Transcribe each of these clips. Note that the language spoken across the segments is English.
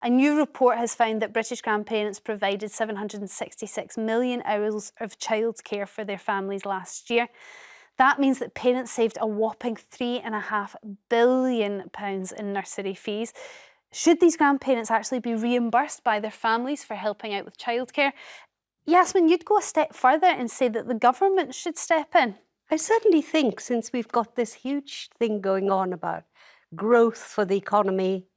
A new report has found that British grandparents provided 766 million hours of childcare for their families last year. That means that parents saved a whopping £3.5 billion in nursery fees. Should these grandparents actually be reimbursed by their families for helping out with childcare? Yasmin, you'd go a step further and say that the government should step in. I certainly think, since we've got this huge thing going on about growth for the economy,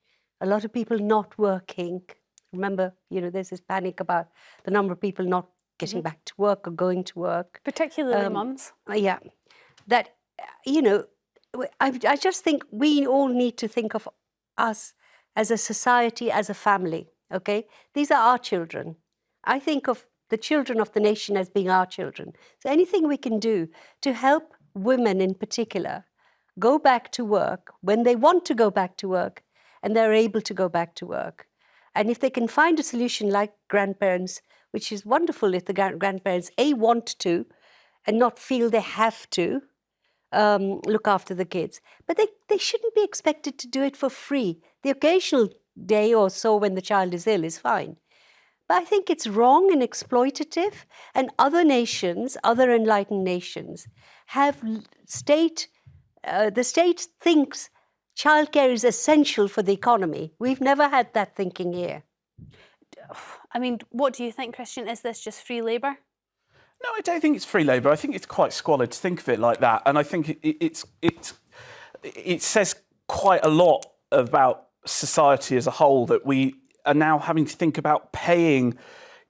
a lot of people not working. Remember, there's this panic about the number of people not getting back to work or going to work. Particularly mums. Yeah. That, I just think we all need to think of us as a society, as a family, okay? These are our children. I think of the children of the nation as being our children. So anything we can do to help women in particular go back to work when they want to go back to work and they're able to go back to work. And if they can find a solution like grandparents, which is wonderful if the grandparents, want to and not feel they have to look after the kids. But they shouldn't be expected to do it for free. The occasional day or so when the child is ill is fine. But I think it's wrong and exploitative. And other nations, other enlightened nations, have the state thinks childcare is essential for the economy. We've never had that thinking here. I mean, what do you think, Christian? Is this just free labour? No, I don't think it's free labour. I think it's quite squalid to think of it like that. And I think it says quite a lot about society as a whole that we are now having to think about paying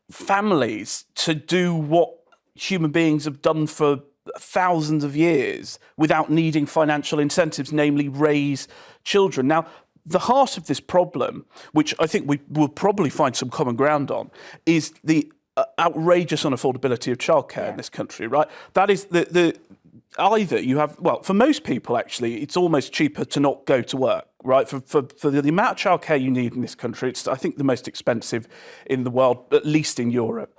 families to do what human beings have done for thousands of years without needing financial incentives, namely raise children. Now, the heart of this problem, which I think we will probably find some common ground on, is the outrageous unaffordability of childcare in this country, right? That is either you have, well, for most people, actually, it's almost cheaper to not go to work, right? For the amount of childcare you need in this country, it's, I think, the most expensive in the world, at least in Europe.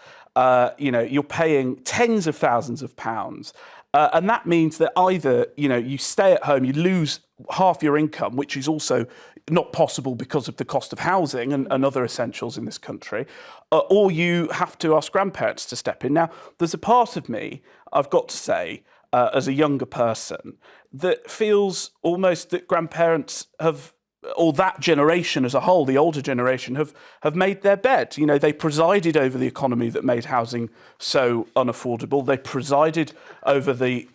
You're paying tens of thousands of pounds. And that means that either, you stay at home, you lose half your income, which is also not possible because of the cost of housing and other essentials in this country, or you have to ask grandparents to step in. Now, there's a part of me, I've got to say, as a younger person, that feels almost that grandparents have, or that generation as a whole, the older generation, have made their bed. They presided over the economy that made housing so unaffordable. They presided over the,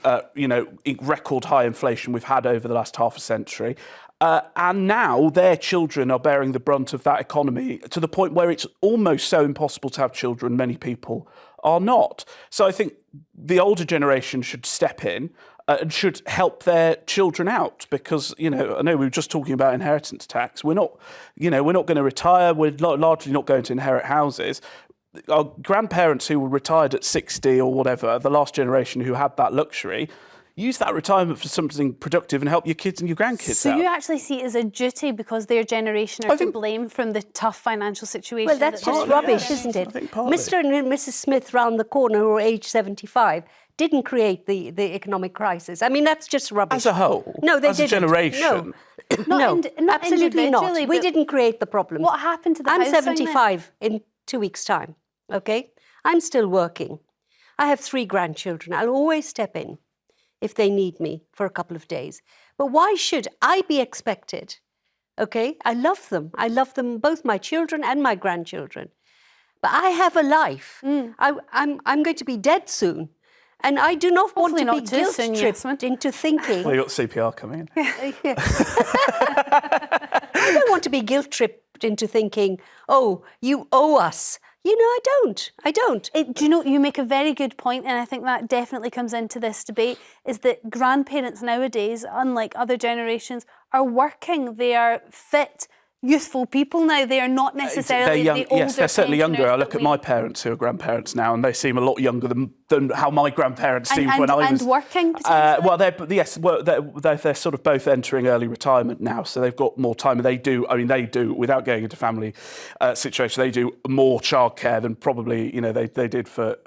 record high inflation we've had over the last half a century. And now their children are bearing the brunt of that economy to the point where it's almost so impossible to have children, many people are not. So I think the older generation should step in and should help their children out, because, I know we were just talking about inheritance tax. We're not going to retire. We're largely not going to inherit houses. Our grandparents who were retired at 60 or whatever, the last generation who had that luxury, use that retirement for something productive and help your kids and your grandkids out. So you actually see it as a duty because their generation are to blame from the tough financial situation? Well, that's just rubbish, isn't it? Mr. and Mrs. Smith round the corner, who are age 75, didn't create the economic crisis. I mean, that's just rubbish. As a whole? No, they didn't. As a generation? No, not absolutely not. We didn't create the problem. What happened to the I'm housing 75 in 2 weeks' time, okay? I'm still working. I have 3 grandchildren. I'll always step in if they need me for a couple of days. But why should I be expected? Okay, I love them. I love them, both my children and my grandchildren. But I have a life. I'm going to be dead soon. And I do not want to be guilt-tripped into thinking... Well, you've got CPR coming in. I don't want to be guilt-tripped into thinking, oh, you owe us. I don't. You make a very good point, and I think that definitely comes into this debate, is that grandparents nowadays, unlike other generations, are working. They are fit, youthful people now. They are not necessarily the older. Yes, they're certainly younger. I look at my parents who are grandparents now, and they seem a lot younger than how my grandparents seemed when I was... And working, potentially? They're sort of both entering early retirement now, so they've got more time. And they do, without going into family situation, they do more childcare than probably, they did for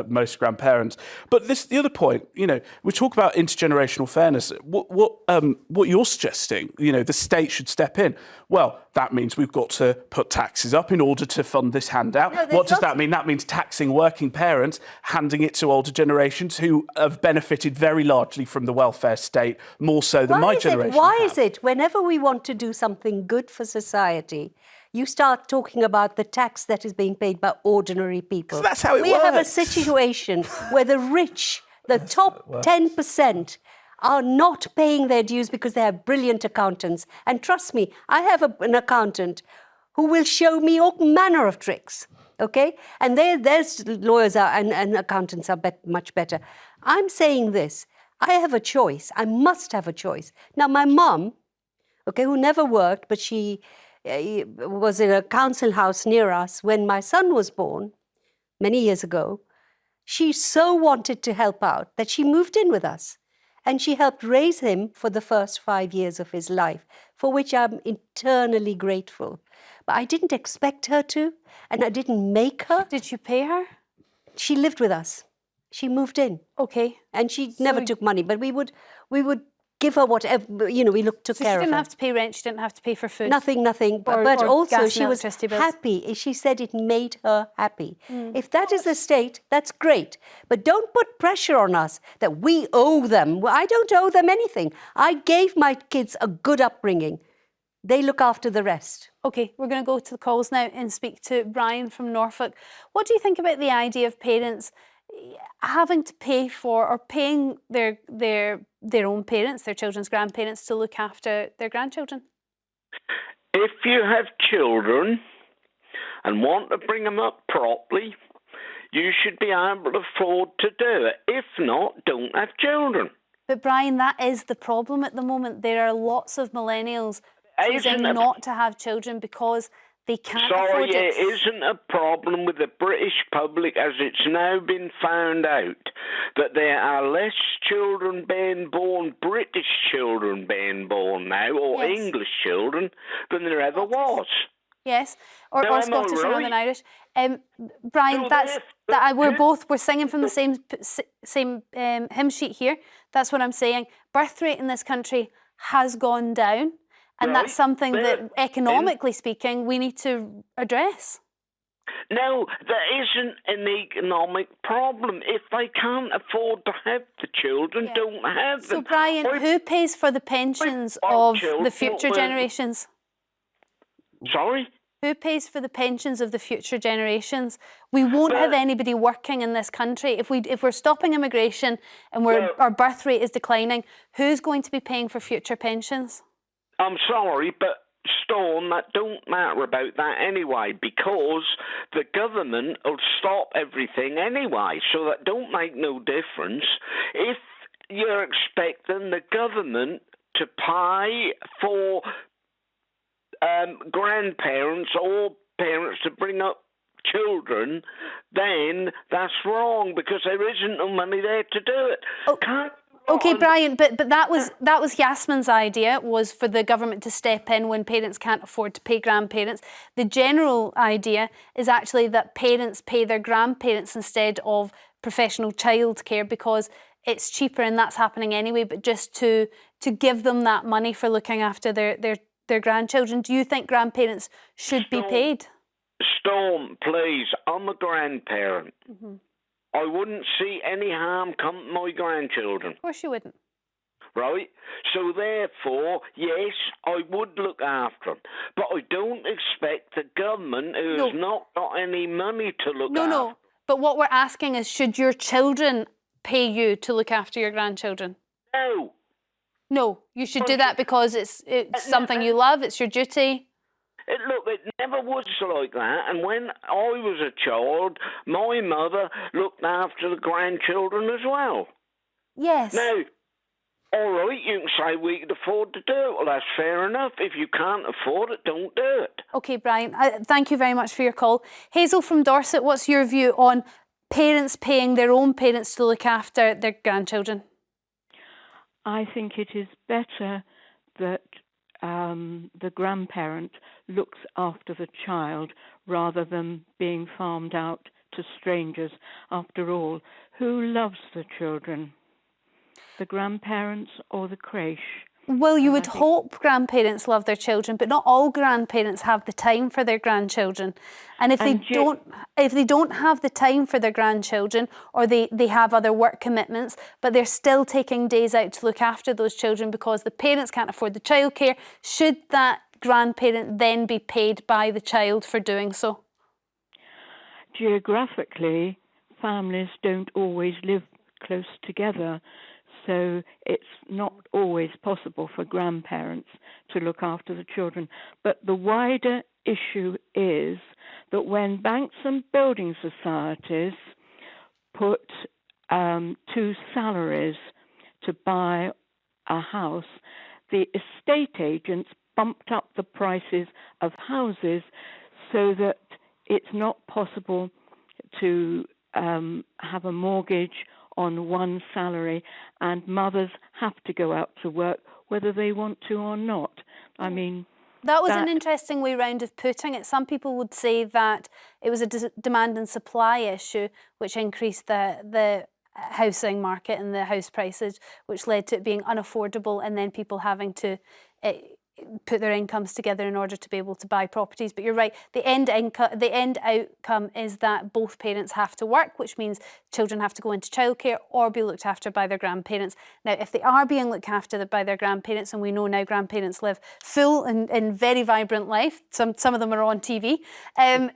most grandparents. But the other point, we talk about intergenerational fairness. What you're suggesting, the state should step in. Well, that means we've got to put taxes up in order to fund this handout. No, What does that mean? That means taxing working parents, handing it to older generations who have benefited very largely from the welfare state, more so than my generation. Why is it whenever we want to do something good for society, you start talking about the tax that is being paid by ordinary people? 'Cause that's how it We have a works. situation where the rich, the top 10%, are not paying their dues because they have brilliant accountants. And trust me, I have an accountant who will show me all manner of tricks, okay? And there's lawyers and accountants are much better. I'm saying this, I have a choice. I must have a choice. Now, my mum, okay, who never worked, but she was in a council house near us when my son was born, many years ago. She so wanted to help out that she moved in with us. And she helped raise him for the first 5 years of his life, for which I'm eternally grateful. But I didn't expect her to, and I didn't make her. Did you pay her? She lived with us. She moved in. Okay. And she never took money, but we would give her whatever, you know, we took care of her. So she didn't have to pay rent, she didn't have to pay for food? Nothing. Or But also gas she and was electricity bills? happy. She said it made her happy. If that is the state, that's great. But don't put pressure on us that we owe them. Well, I don't owe them anything. I gave my kids a good upbringing. They look after the rest. Okay, we're going to go to the calls now and speak to Brian from Norfolk. What do you think about the idea of parents having to pay for or paying their own parents, their children's grandparents, to look after their grandchildren? If you have children and want to bring them up properly, you should be able to afford to do it. If not, don't have children. But Brian, that is the problem at the moment. There are lots of millennials choosing not to have children because they can't afford it. Sorry, it isn't a problem with the British public, as it's now been found out that there are less children being born, British children being born now, or Yes. English children, than there ever was. Yes, or Now, am I Scottish or Northern right? Irish. Brian, No, we're singing from the same hymn sheet here. That's what I'm saying. Birth rate in this country has gone down, and that's something that, economically speaking, we need to address. No, there isn't an economic problem. If they can't afford to have the children, don't have them. So, Brian, who pays for the pensions of the future generations? Sorry? Who pays for the pensions of the future generations? We won't have anybody working in this country. If we're stopping immigration and our birth rate is declining, who's going to be paying for future pensions? I'm sorry, but Storm, that don't matter about that anyway, because the government will stop everything anyway, so that don't make no difference. If you're expecting the government to pay for grandparents or parents to bring up children, then that's wrong, because there isn't no money there to do it. Okay, Brian, but that was Yasmin's idea, was for the government to step in when parents can't afford to pay grandparents. The general idea is actually that parents pay their grandparents instead of professional childcare because it's cheaper, and that's happening anyway, but just to give them that money for looking after their grandchildren. Do you think grandparents should be paid? Storm, please, I'm a grandparent. Mm-hmm. I wouldn't see any harm come to my grandchildren. Of course you wouldn't. Right? So therefore, yes, I would look after them. But I don't expect the government, who has not got any money to look after. No. But what we're asking is, should your children pay you to look after your grandchildren? No. No, you should do that because it's something you love, it's your duty. Look, it never was like that. And when I was a child, my mother looked after the grandchildren as well. Yes. Now, all right, you can say we can afford to do it. Well, that's fair enough. If you can't afford it, don't do it. OK, Brian, thank you very much for your call. Hazel from Dorset, what's your view on parents paying their own parents to look after their grandchildren? I think it is better that the grandparent looks after the child rather than being farmed out to strangers. After all, who loves the children? The grandparents or the creche? Well, you And I would think, hope grandparents love their children, but not all grandparents have the time for their grandchildren. And if and they don't have the time for their grandchildren, or they have other work commitments, but they're still taking days out to look after those children because the parents can't afford the childcare, should that grandparent then be paid by the child for doing so? geographically, families don't always live close together, so it's not always possible for grandparents to look after the children. But the wider issue is that when banks and building societies put two salaries to buy a house, the estate agents bumped up the prices of houses so that it's not possible to have a mortgage on one salary, and mothers have to go out to work whether they want to or not. I mean, that was an interesting way round of putting it. Some people would say that it was a demand and supply issue, which increased the housing market and the house prices, which led to it being unaffordable, and then people having to put their incomes together in order to be able to buy properties. But you're right, the end outcome is that both parents have to work, which means children have to go into childcare or be looked after by their grandparents. Now, if they are being looked after by their grandparents, and we know now grandparents live full and very vibrant life, some of them are on TV,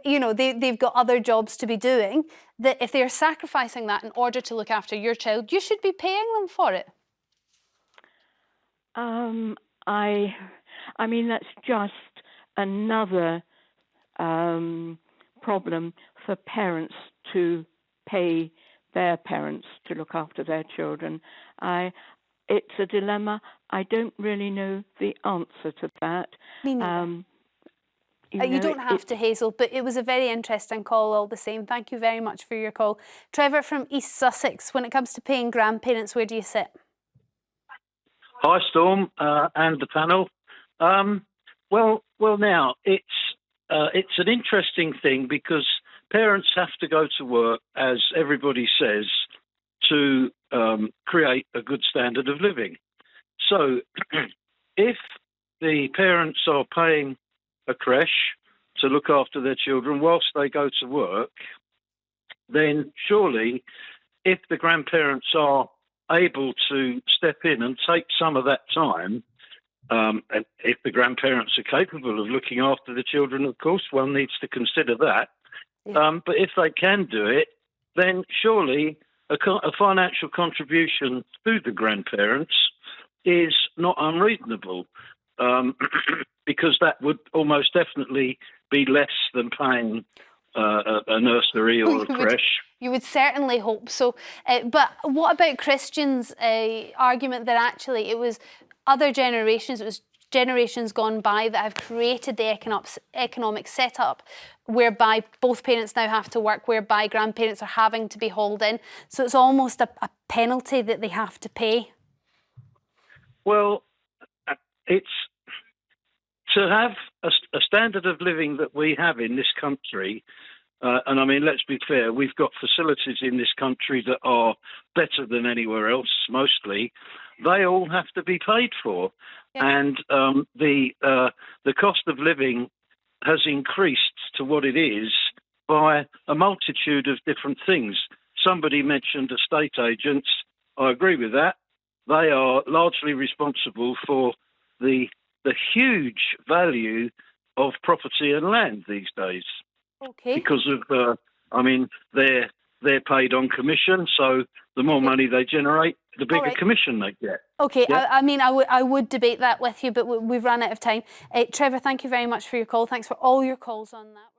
you know, they've got other jobs to be doing, that if they're sacrificing that in order to look after your child, you should be paying them for it. I mean, that's just another problem for parents to pay their parents to look after their children. It's a dilemma. I don't really know the answer to that. Me neither. You don't have to, Hazel, but it was a very interesting call all the same. Thank you very much for your call. Trevor from East Sussex, when it comes to paying grandparents, where do you sit? Hi, Storm, and the panel. Well, now it's an interesting thing because parents have to go to work, as everybody says, to create a good standard of living. So, if the parents are paying a creche to look after their children whilst they go to work, then surely, if the grandparents are able to step in and take some of that time, and if the grandparents are capable of looking after the children, of course, one needs to consider that. Yeah. But if they can do it, then surely a financial contribution to the grandparents is not unreasonable, because that would almost definitely be less than paying a nursery or a creche. You would certainly hope so. But what about Christian's argument that actually it was other generations, it was generations gone by that have created the economic setup whereby both parents now have to work, whereby grandparents are having to be hauled in. So it's almost a penalty that they have to pay. Well, it's to have a standard of living that we have in this country. And I mean, let's be fair, we've got facilities in this country that are better than anywhere else, mostly. They all have to be paid for. Yes. And the cost of living has increased to what it is by a multitude of different things. Somebody mentioned estate agents. I agree with that. They are largely responsible for the huge value of property and land these days. Okay. Because of, I mean, they're paid on commission, so the more money they generate, the bigger commission they get. Okay, yeah? I mean, I would debate that with you, but we've run out of time. Trevor, thank you very much for your call. Thanks for all your calls on that.